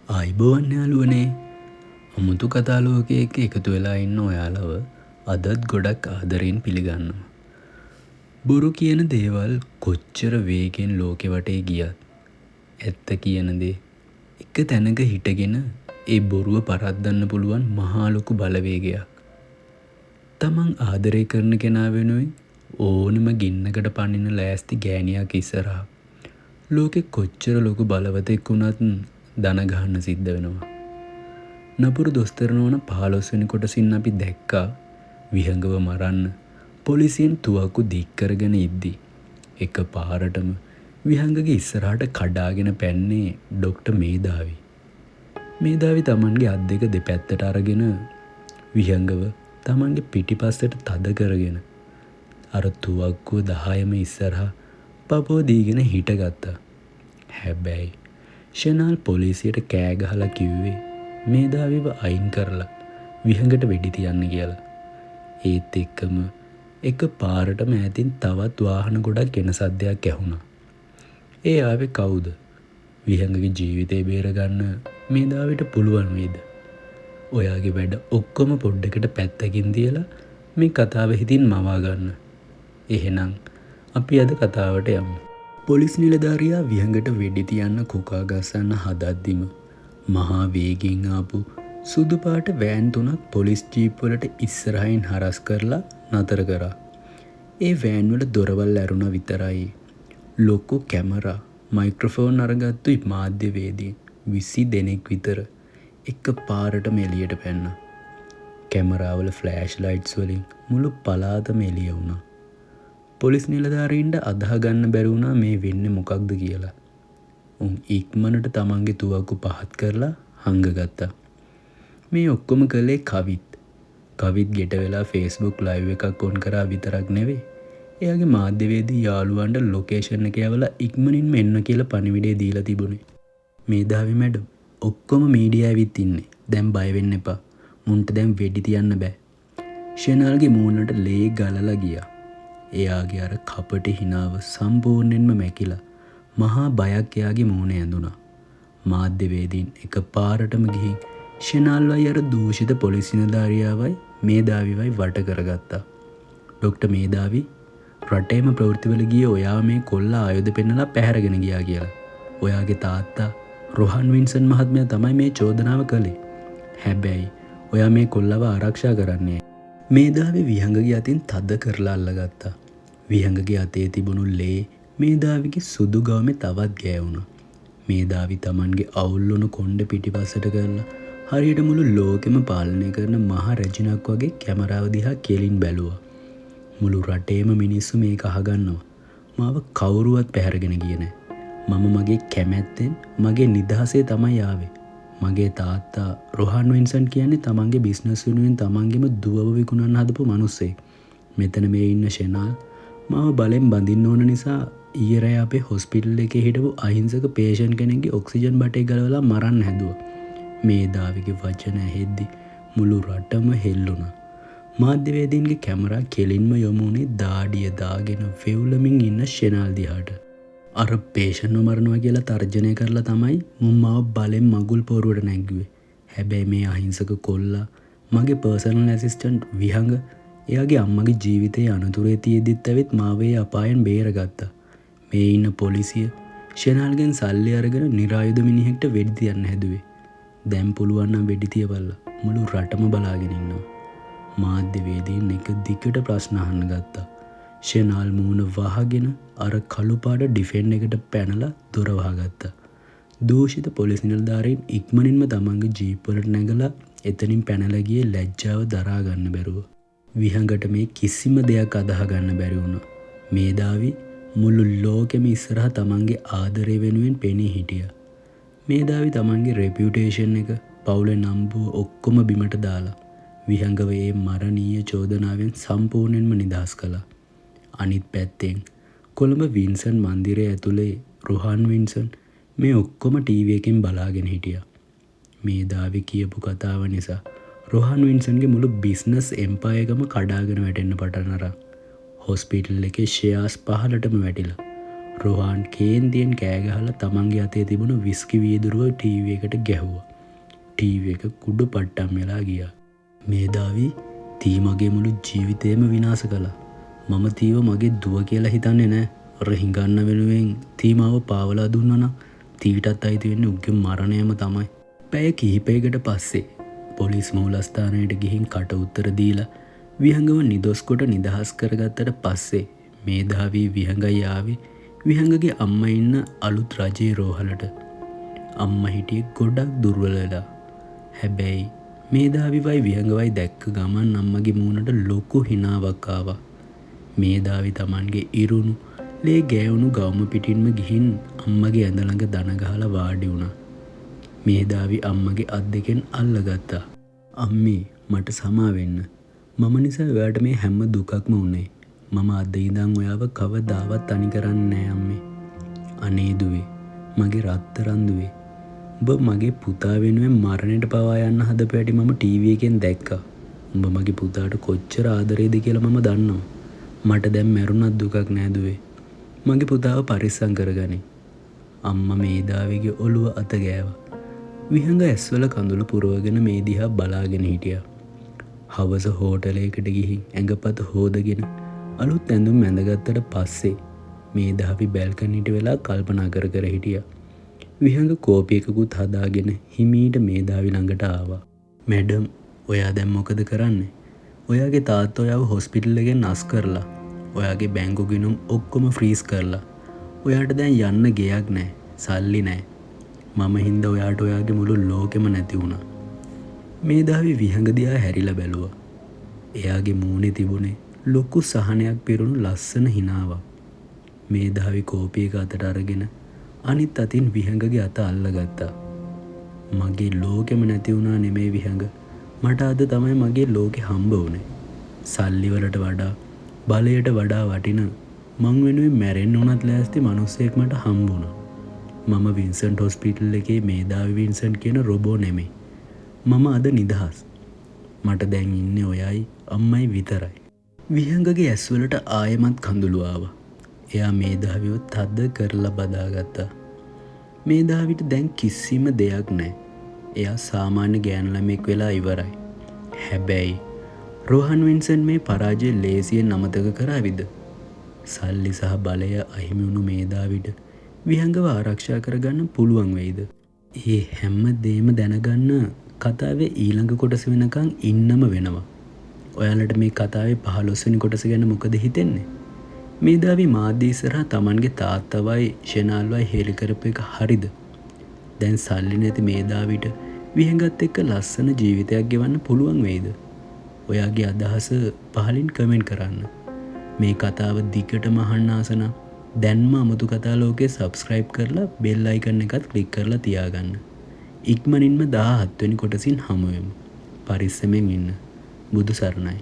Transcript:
අයිබෝවන් යාළුවනේ අමුතු කතාලෝකයක එකතු වෙලා ඉන්න ඔයාලව අදත් ගොඩක් ආදරයෙන් පිළිගන්නවා. බොරු කියන දේවල් කොච්චර වේගෙන් ලෝකෙ වටේ ගියත් ඇත්ත කියන දේ එක තැනක හිටගෙන ඒ බොරුව පරද්දන්න පුළුවන් මහාලොකු බලවේගයක්. තමන් ආදරය කරන කෙනා වෙනුවෙන් ඕනම ගින්නකට පනින ලෑස්ති ගෑනියක් ඉස්සරහා ලෝකෙ කොච්චර ලොකු බලවතෙක් වුණත් දනගහන්න සිද්ධ වෙනවා. නපුරු දොස්තරනෝන 15 වෙනි කොටසින් අපි දැක්කා විහඟව මරන්න පොලිසියෙන් තුවක්කු දික් කරගෙන ඉද්දි එක පාරටම විහඟගේ ඉස්සරහට කඩාගෙන පැන්නේ ඩොක්ටර් මේධාවි. මේධාවි තමන්ගේ අත් දෙක දෙපැත්තට අරගෙන විහඟව තමන්ගේ පිටිපස්සට තද කරගෙන අර තුවක්කුව 10ම ඉස්සරහා පපුව දීගෙන හිටගත්තා. හැබැයි ෂෙනාල් පොලිසියට කෑ ගහලා කිව්වේ මේධාවිව අයින් කරලා විහඟට වෙඩි තියන්න කියලා. ඒත් එක්කම එක පාරටම ඈතින් තවත් වාහන ගොඩක් එන සද්දයක් ඇහුණා. ඒ ආවේ කවුද? විහඟගේ ජීවිතේ බේරගන්න මේධාවිට පුළුවන් වේද? ඔයාගේ වැඩ ඔක්කොම පොඩ්ඩකට පැත්තකින් තියලා මේ කතාව හිතින් මවා ගන්න. එහෙනම් අපි අද කතාවට යමු. පොලිස් නිලධාරියා විහඟට වෙඩි තියන්න කුකා ගස්සන්න හදද්දිම මහා වේගෙන් ආපු සුදු පාට වෑන් 3ක් පොලිස් ජීප් වලට ඉස්සරහින් හරස් කරලා නතර කරා. ඒ වෑන් වල දොරවල් ඇරුණා විතරයි. ලොකු කැමරා, මයික්‍රොෆෝන් අරගත්තු මාධ්‍යවේදීන් 20 දෙනෙක් විතර එක පාරටම එළියට පැන්නා. කැමරාවල ෆ්ලෑෂ් ලයිට්ස් වලින් මුළු පළාතම එළිය වුණා. පොලිස් නිලධාරීන්ට අදාහ ගන්න බැරි වුණා මේ වෙන්නේ මොකක්ද කියලා. උන් ඉක්මනට තමන්ගේ තුවක්කු පහත් කරලා හංගගත්තා. මේ ඔක්කොම කළේ කවිත්. කවිත් ගෙට වෙලා Facebook live එකක් ඔන් කරා විතරක් නෙවෙයි. එයාගේ මාධ්‍යවේදී යාළුවන්ට ලොකේෂන් එක යවලා ඉක්මනින්ම එන්න කියලා පණිවිඩය දීලා තිබුණේ. මේධාවි මැඩම් ඔක්කොම මීඩියා ඇවිත් ඉන්නේ. දැන් බය වෙන්න එපා. මුන්ට දැන් වෙඩි තියන්න බෑ. ෂෙනාල්ගේ මූණට ලේ ගලලා ගියා. එයාගේ අර කපටි හිනාව සම්පූර්ණයෙන්ම මැකිලා මහා බයක් එයාගේ මූණේ ඇඳුණා. මාධ්‍යවේදීන් එක පාරටම ගිහින් ෂෙනාල්වයි අර දූෂිත පොලිස් නිලධාරියාවයි මේධාවිවයි වට කරගත්තා. ඩොක්ටර් මේධාවි රටේම ප්‍රවෘත්තිවල ගියේ ඔයාව මේ කොල්ලා ආයුධ පෙන්නලා පැහැරගෙන ගියා කියලා. ඔයාගේ තාත්තා රොහන් වින්සන් මහත්මයා තමයි මේ චෝදනාව කළේ. හැබැයි ඔයා මේ කොල්ලව ආරක්ෂා කරන්නේ. මේධාවි විහඟගේ අතින් තද කරලා අල්ලගත්තා. විහඟගේ අතේ තිබුණු ලේ මේධාවිගේ සුදු ගවමේ තවත් ගෑවුණා. මේධාවි තමන්ගේ අවුල්ලුණු කොණ්ඩ පිටිපස්සට කරලා හරියට මුළු ලෝකෙම පාලනය කරන මහ රැජිනක් වගේ කැමරාව දිහා කෙලින් බැලුවා. මුළු රටේම මිනිස්සු මේක අහගන්නවා. මාව කවුරුවත් පැහැරගෙන ගියේ නැහැ. මම මගේ කැමැත්තෙන් මගේ නිදහසේ තමයි ආවේ. මගේ තාත්තා රොහන් වින්සන් කියන්නේ තමන්ගේ බිස්නස් වෙනුවෙන් තමන්ගේම දුවව විකුණන්න හදපු මිනිස්සෙක්. මෙතන මේ ඉන්න ෂෙනාල් මාව බලෙන් බඳින්න ඕන නිසා ඊයේ රෑ අපේ හොස්පිටල් එකේ හිටපු අහිංසක පේෂන්ට් කෙනෙක්ගේ ඔක්සිජන් බටේ ගලවලා මරන්න හැදුවා. මේධාවිගේ වචන ඇහෙද්දි මුළු රටම හෙල්ලුණා. මාධ්‍යවේදීන්ගේ කැමරා කෙලින්ම යොමු වුණේ දාඩිය දාගෙන වෙවුලමින් ඉන්න ෂෙනාල් දිහාට. අර පේෂන්ට්ව මරනවා කියලා තර්ජනය කරලා තමයි මුන් මාව බලෙන් මගුල් පොරුවට නැග්ගුවේ. හැබැයි මේ අහිංසක කොල්ලා මගේ පර්සනල් ඇසිස්ටන්ට් විහඟ එයාගේ අම්මගේ ජීවිතයේ අනතුරේ තියෙද්දිත් ඇවිත් මාව ඒ අපායෙන් බේරගත්තා. මේ ඉන්න පොලිසිය ෂෙනාල්ගෙන් සල්ලි අරගෙන නිරායුධ මිනිහෙක්ට වෙඩි තියන්න හැදුවේ. දැන් පුළුවන් නම් වෙඩි තියපල්ලා. මුළු රටම බලාගෙන ඉන්නවා. මාධ්‍යවේදීන් එක දිගට ප්‍රශ්න අහන්න ගත්තා. ෂෙනාල් මූණ වහගෙන අර කළු පාට ඩිෆෙන්ඩ් එකට පැනලා දොර වහගත්තා. දූෂිත පොලිස් නිලධාරීන් ඉක්මනින්ම තමන්ගේ ජීප් වලට නැගලා එතනින් පැනලා ගියේ ලැජ්ජාව දරා ගන්න බැරුව. විහඟට මේ කිසිම දෙයක් අදාහ ගන්න බැරි වුණා. මේධාවි මුළු ලෝකෙම ඉස්සරහා තමන්ගේ ආදරය වෙනුවෙන් පෙනී හිටියා. මේධාවි තමන්ගේ රෙපියුටේෂන් එක පවුලේ නම්බුව ඔක්කොම බිමට දාලා විහඟව ඒ මරණීය චෝදනාවෙන් සම්පූර්ණයෙන්ම නිදහස් කළා. අනිත් පැත්තෙන් කොළඹ වින්සන් මන්දිරය ඇතුලේ රොහන් වින්සන් මේ ඔක්කොම ටීවී එකෙන් බලාගෙන හිටියා. මේධාවි කියපු කතාව නිසා රොහන් වින්සන්ගේ මුළු බිස්නස් එම්පයර් එකම කඩාගෙන වැටෙන්න පටන් අරන් හොස්පිටල් එකේ ෂෙයාර්ස් පහළටම වැටිලා රොහාන් කේන්තියෙන් කෑ ගහලා තමන්ගේ අතේ තිබුණු විස්කි වීදුරුව ටීවී එකට ගැහුවා. ටීවී එක කුඩු පට්ටම් වෙලා ගියා. මේධාවී තී මගේ මුළු ජීවිතේම විනාශ කළා. මම තීව මගේ දුව කියලා හිතන්නේ නෑ. අර හිඟන්න වෙනුවෙන් තී මාව පාවලා දුන්නා නම් තීටත් අයිති වෙන්නේ උගේ මරණයම තමයි. පැය කිහිපයකට පස්සේ පොලිස් මූලස්ථානයට ගිහින් කට උත්තර දීලා විහඟව නිදොස් කොට නිදහස් කරගත්තට පස්සේ මේධාවී විහඟයි ආවේ විහඟගේ අම්මා ඉන්න අලුත් රජයේ රෝහලට. අම්මා හිටියේ ගොඩක් දුර්වල වෙලා. හැබැයි මේධාවිවයි විහඟවයි දැක්ක ගමන් අම්මගේ මූණට ලොකු හිනාවක් ආවා. මේධාවි තමන්ගේ ඉරුණු ලේ ගෑවුණු ගවුම පිටින්ම ගිහින් අම්මගේ ඇඳ ළඟ දන ගහලා වාඩි වුණා. මේධාවි අම්මගේ අත් දෙකෙන් අල්ලගත්තා. අම්මේ මට සමා වෙන්න. මම නිසා ඔයාට මේ හැම දුකක්ම උනේ. මම අද ඉඳන් ඔයාව කවදාවත් තනි කරන්නේ නෑ අම්මේ. අනේ දුවේ මගේ රත්තරන් දුවේ. ඔබ මගේ පුතා වෙනුවෙන් මරණයට පවා යන්න හදපු හැටි මම ටීවී එකෙන් දැක්කා. උඹ මගේ පුතාට කොච්චර ආදරේද කියලා මම දන්නවා. මට දැන් මැරුණත් දුකක් නෑ දුවේ. මගේ පුතාව පරිස්සම් කරගනි. අම්මා මේධාවිගේ ඔළුව අත ගෑවා. විහඟ ඇස්වල කඳුළු පුරවගෙන මේ දිහා බලාගෙන හිටියා. හවස හෝටලයකට ගිහින් ඇඟපත හොදගෙන අලුත් ඇඳුම් ඇඳගත්තට පස්සේ මේධාවි බැල්කනියට වෙලා කල්පනා කර කර හිටියා. විහඟ කෝපි එකකුත් හදාගෙන හිමීට මේධාවි ළඟට ආවා. මැඩම් ඔයා දැන් මොකද කරන්නේ? ඔයාගේ තාත්තා ඔයාව හොස්පිටල් එකෙන් අස් කරලා ඔයාගේ බැංකු ගිණුම් ඔක්කොම ෆ්‍රීස් කරලා ඔයාට දැන් යන්න ගෙයක් නැහැ, සල්ලි නැහැ. මම හින්දා ඔයාට ඔයාගේ මුළු ලෝකෙම නැති වුණා. මේධාවි විහඟ දිහා හැරිලා බැලුවා. එයාගේ මූණේ තිබුණේ ලොකු සහනයක් පිරුණු ලස්සන හිනාවක්. මේධාවි කෝපි එක අතට අරගෙන අනිත් අතින් විහඟගේ අත අල්ලගත්තා. මගේ ලෝකෙම නැති වුණා නෙමේ විහඟ. මට අද තමයි මගේ ලෝකෙ හම්බ වුණේ. සල්ලි වලට වඩා බලයට වඩා වටින මං වෙනුවෙන් මැරෙන්න උනත් ලෑස්ති මිනිස්සෙක් මට හම්බ වුණා. මම වින්සන්ට් හොස්පිටල් එකේ මේධාවි වින්සන්ට් කියන රොබෝ නෙමෙයි. මම අද නිදහස්. මට දැන් ඉන්නේ ඔයයි අම්මයි විතරයි. විහඟගේ ඇස්වලට ආයෙමත් කඳුළු ආවා. එයා මේධාවිව තද කරලා බදාගත්තා. මේධාවිට දැන් කිසිම දෙයක් නැහැ. එයා සාමාන්‍ය ගෑනු ළමෙක් වෙලා ඉවරයි. හැබැයි රෝහන් වින්සන්ට් මේ පරාජය ලේසියෙන් අමතක කරාවිද? සල්ලි සහ බලය අහිමි වුණු මේධාවිට විහඟව ආරක්ෂා කරගන්න පුළුවන් වෙයිද? ඒ හැම දෙයක්ම දැනගන්න කතාවේ ඊළඟ කොටස වෙනකන් ඉන්නම වෙනවා. ඔයාලට මේ කතාවේ 15 වෙනි කොටස ගැන මොකද හිතෙන්නේ? මේධාවි මාධ්‍ය ඉස්සරහා තමන්ගේ තාත්තවයි ෂෙනාල්වයි හේලි කරපු එක හරිද? දැන් සල්ලි නැති මේධාවිට විහඟත් එක්ක ලස්සන ජීවිතයක් ගෙවන්න පුළුවන් වෙයිද? ඔයාගේ අදහස පහලින් කමෙන්ට් කරන්න. මේ කතාව දිගටම අහන්න ආස නම් දැන්ම අමුතු කතා ලෝකේ සබ්ස්ක්‍රයිබ් කරලා බෙල් අයිකන් එකත් ක්ලික් කරලා තියාගන්න. ඉක්මනින්ම 17 වෙනි කොටසින් හමු වෙමු. පරිස්සමෙන් ඉන්න. බුදු සරණයි.